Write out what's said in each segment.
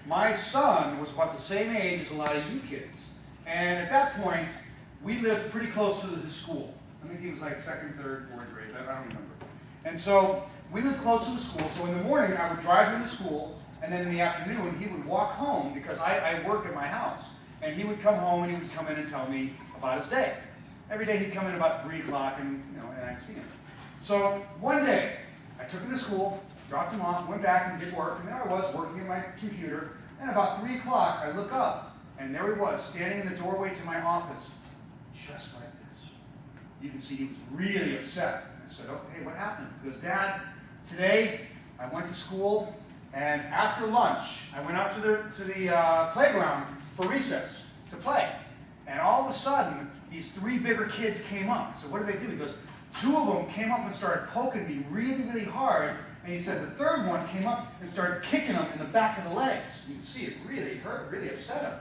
my son was about the same age as a lot of you kids. And at that point, we lived pretty close to his school. I think he was like second, third, fourth grade, I don't remember. And so we lived close to the school, so in the morning I would drive him to school, and then in the afternoon he would walk home because I worked at my house. And he would come home and he would come in and tell me about his day. Every day he'd come in about 3 o'clock and I'd see him. So one day, I took him to school, dropped him off, went back and did work, and there I was working at my computer, and about 3 o'clock I look up, and there he was, standing in the doorway to my office, just like this. You can see he was really upset. I said, "Oh, hey, what happened?" He goes, "Dad, today I went to school, and after lunch I went out to the playground for recess to play. And all of a sudden, these 3 bigger kids came up." So what did they do? He goes, 2 of them came up and started poking me really, really hard. And he said the 3rd one came up and started kicking him in the back of the legs. You can see it really hurt, really upset him.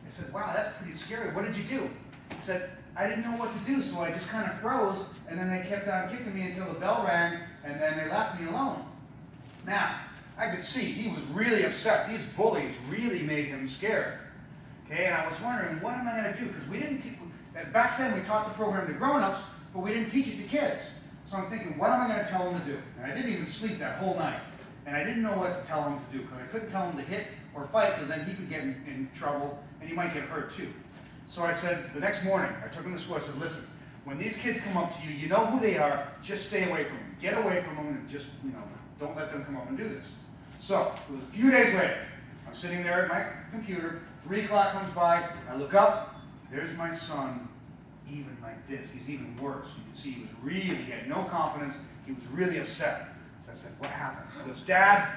I said, "Wow, that's pretty scary. What did you do?" He said, "I didn't know what to do, so I just kind of froze, and then they kept on kicking me until the bell rang, and then they left me alone." Now, I could see he was really upset. These bullies really made him scared. Okay, and I was wondering, what am I going to do? Because we didn't back then we taught the program to grown-ups, but we didn't teach it to kids. So I'm thinking, what am I going to tell them to do? And I didn't even sleep that whole night. And I didn't know what to tell him to do, because I couldn't tell him to hit or fight, because then he could get in trouble, and he might get hurt too. So I said, the next morning, I took him to school, I said, "Listen, when these kids come up to you, you know who they are, just stay away from them. Get away from them and just, don't let them come up and do this." So, it was a few days later. I'm sitting there at my computer, 3 o'clock comes by, I look up, there's my son, even like this. He's even worse. You can see he had no confidence, he was really upset. So I said, "What happened?" He goes, "Dad,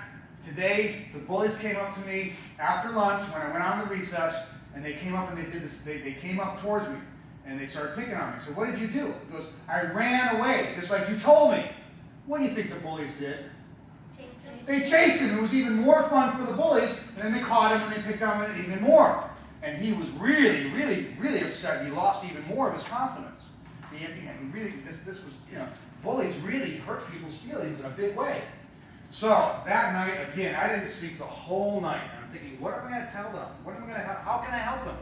today the bullies came up to me after lunch when I went on the recess, and they came up and they did this, they came up towards me, and they started picking on me." So what did you do? He goes, "I ran away, just like you told me." What do you think the bullies did? They chased him. It was even more fun for the bullies, and then they caught him and they picked on him even more. And he was really, really, really upset. He lost even more of his confidence. This was, bullies really hurt people's feelings in a big way. So that night, again, I didn't sleep the whole night. And I'm thinking, what am I going to tell them? How can I help them?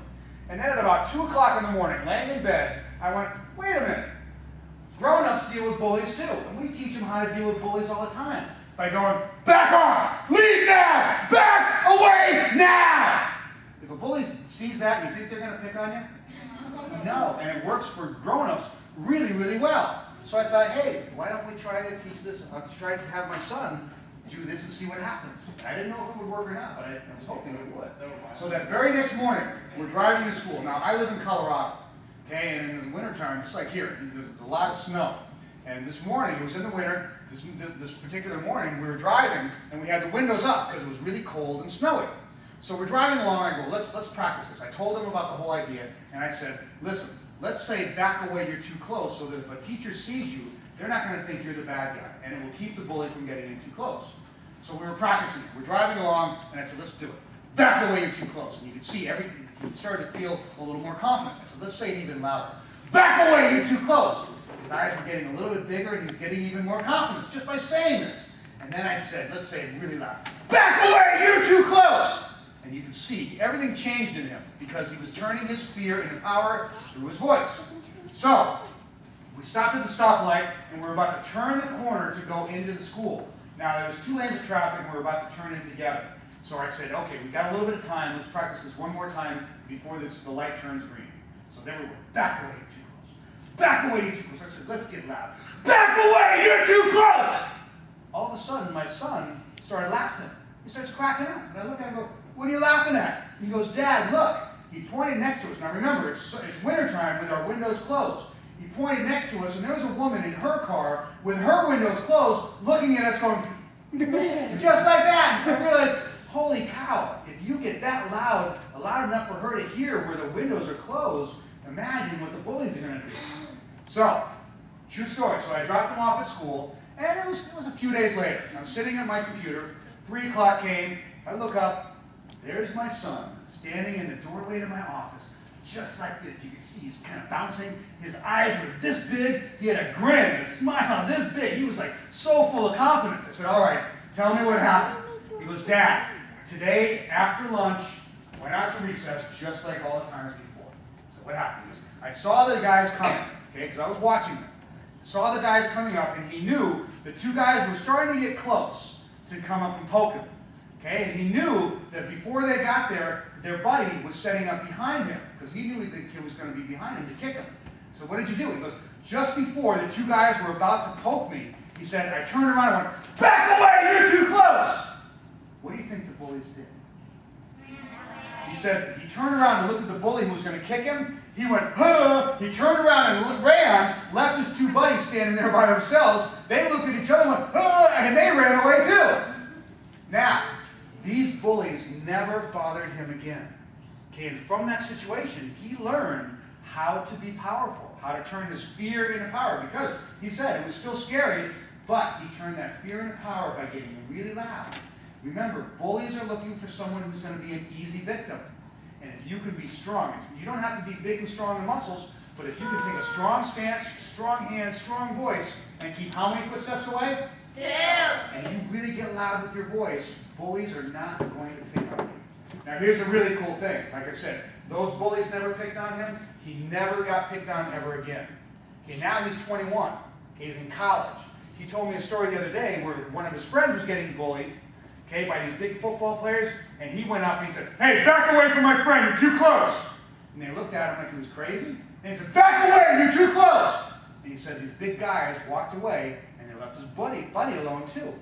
And then at about 2 o'clock in the morning, laying in bed, I went, wait a minute. Grown-ups deal with bullies too, and we teach them how to deal with bullies all the time. By going, "Back off! Leave now! Back away now!" If a bully sees that, you think they're going to pick on you? No, and it works for grown-ups really, really well. So I thought, hey, why don't we try to teach this? I'll try to have my son do this and see what happens. I didn't know if it would work or not, but I was hoping it would. So that very next morning, we're driving to school. Now, I live in Colorado, okay, and in the wintertime, just like here, there's a lot of snow. And this morning, it was in the winter, this particular morning, we were driving, and we had the windows up because it was really cold and snowy. So we're driving along, I go, let's practice this. I told them about the whole idea, and I said, "Listen, let's say back away, you're too close, so that if a teacher sees you, they're not going to think you're the bad guy, and it will keep the bully from getting in too close." So we were practicing it. We're driving along, and I said, "Let's do it. Back away, you're too close." And you could see everything. He started to feel a little more confident. I said, "Let's say it even louder. Back away, you're too close." His eyes were getting a little bit bigger, and he was getting even more confidence just by saying this. And then I said, let's say it really loud. "Back away, you're too close." And you could see everything changed in him because he was turning his fear into power through his voice. So, we stopped at the stoplight, and we were about to turn the corner to go into the school. Now, there was 2 lanes of traffic, and we were about to turn in together. So I said, okay, we've got a little bit of time. Let's practice this one more time before the light turns green. So there we were. "Back away, you're too close. Back away, you're too close." I said, "Let's get loud. Back away, you're too close." All of a sudden, my son started laughing. He starts cracking up. And I look at him and go, "What are you laughing at?" He goes, "Dad, look." He pointed next to us. Now remember, it's wintertime with our windows closed. He pointed next to us, and there was a woman in her car with her windows closed, looking at us going, just like that. And I realized, holy cow, if you get that loud enough for her to hear where the windows are closed, imagine what the bullies are going to do. So, true story. So I dropped him off at school, and it was a few days later. I'm sitting at my computer. 3 o'clock came. I look up. There's my son standing in the doorway to my office, just like this. You can see he's kind of bouncing. His eyes were this big. He had a grin, a smile this big. He was like so full of confidence. I said, "All right, tell me what happened." He goes, "Dad, today, after lunch, went out to recess, just like all the times before. So what happened is, I saw the guys coming, okay, because I was watching them. Saw the guys coming up, and he knew the two guys were starting to get close to come up and poke him. Okay, and he knew that before they got there, their buddy was setting up behind him, because he knew the kid was going to be behind him to kick him. So what did you do? He goes, just before the two guys were about to poke me, he said, I turned around and went, back away, you're too close! What do you think the bullies did? He said, he turned around and looked at the bully who was going to kick him. He went, huh! He turned around and ran, left his two buddies standing there by themselves. They looked at each other and went, huh! And they ran away too. Now, these bullies never bothered him again. Okay, and from that situation, he learned how to be powerful, how to turn his fear into power, because he said it was still scary, but he turned that fear into power by getting really loud. Remember, bullies are looking for someone who's going to be an easy victim. And if you can be strong, you don't have to be big and strong in muscles, but if you can take a strong stance, strong hands, strong voice, and keep how many footsteps away? 2. And you really get loud with your voice, bullies are not going to pick on you. Now here's a really cool thing. Like I said, those bullies never picked on him. He never got picked on ever again. Okay, now he's 21. Okay, he's in college. He told me a story the other day where one of his friends was getting bullied, okay, by these big football players, and he went up and he said, hey, back away from my friend, you're too close. And they looked at him like he was crazy, and he said, back away, you're too close. And he said these big guys walked away, and they left his buddy alone too.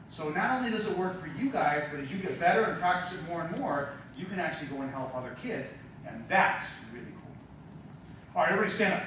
So not only does it work for you guys, but as you get better and practice it more and more, you can actually go and help other kids, and that's really cool. All right, everybody stand up.